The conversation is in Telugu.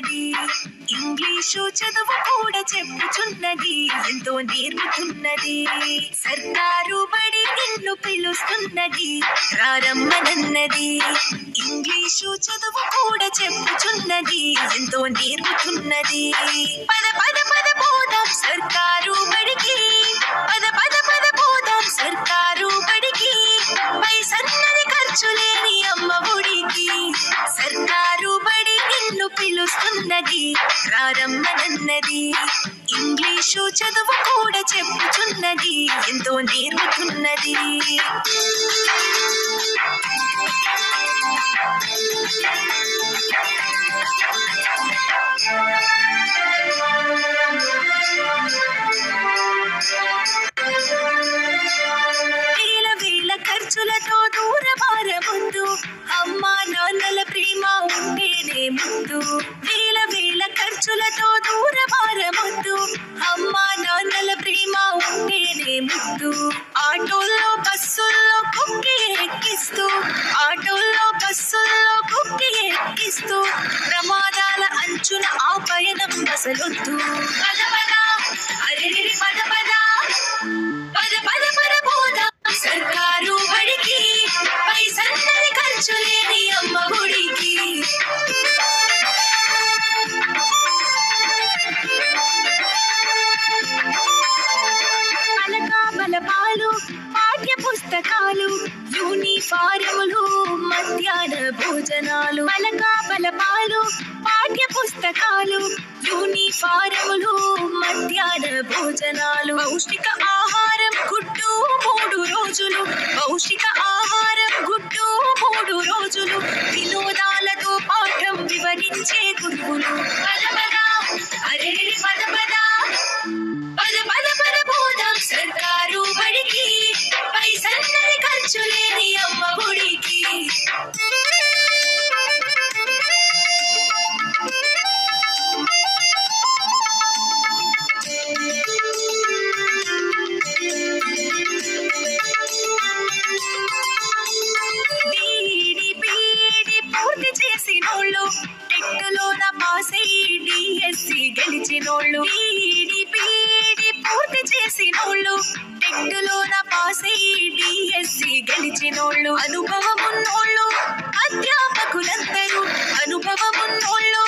చెప్పుచున్నది ఇంగ్లీషు చదువు కూడా చెప్పుచున్నది ఎంతో నేర్పుతున్నది సర్కారు బడి నిన్ను పిలుస్తున్నది రారమ్మనన్నది ఇంగ్లీషు చదువు కూడా చెప్పుచున్నది ఎంతో నేర్పుతున్నది పద పద పద పోదాం సర్కారు బడికి పద పద పద పోదాం సర్కారు బడికి పైసన్నది ఖర్చు లేని అమ్మ ఒడికి సర్కారు బడి నిన్ను పిలుస్తున్నది రారమ్మనన్నది ఇంగ్లీషు చదువు కూడా చెప్పుచున్నది ఎంతో నేర్పుతున్నది ఖర్చులతో దూరమారవద్దు అమ్మా నాన్నల ప్రేమ ఉంటేనే ముందు వేల వేల ఖర్చులతో దూరమారవద్దు అమ్మా నాన్నల ప్రేమ ఉంటేనే ముందు ఆటోల్లో బస్సుల్లో కుక్కి ఎక్కిస్తూ ఆటోల్లో బస్సుల్లో కుక్కి ఎక్కిస్తూ ప్రమాదాల అంచున ఆ పయనం అసలొద్దు పద పద అరే పద పద పద పద పద పోదా సర్కారు బడికి పైసన్నది ఖర్చు లేని అమ్మ ఒడికి పలకా బలపాలు పాఠ్య పుస్తకాలు యూనిఫారములు మధ్యాహ్న భోజనాలు పలకా బలపాలు పాఠ్య పుస్తకాలు యూనిఫారములు మధ్యాహ్న భోజనాలు పౌష్టిక ఆహారం గుడ్డు 3 రోజులు పౌష్టిక ఆహారం గుడ్డు 3 రోజులు వినోదాలతో పాఠం వివరించే గురువులు పద పద అరే పద పద పద పద పద పోదాం సర్కారు బడికి పైసన్నది ఖర్చు లేని అమ్మ ఒడికి టెక్లోన పాసై డిఎస్సి గెలిచినోళ్ళు పూర్తి చేసినోళ్ళు టెక్లోన పాసై డిఎస్సి గెలిచినోళ్ళు అనుభవమున్నోళ్ళు అధ్యాపకులందరూ అనుభవమున్నోళ్ళు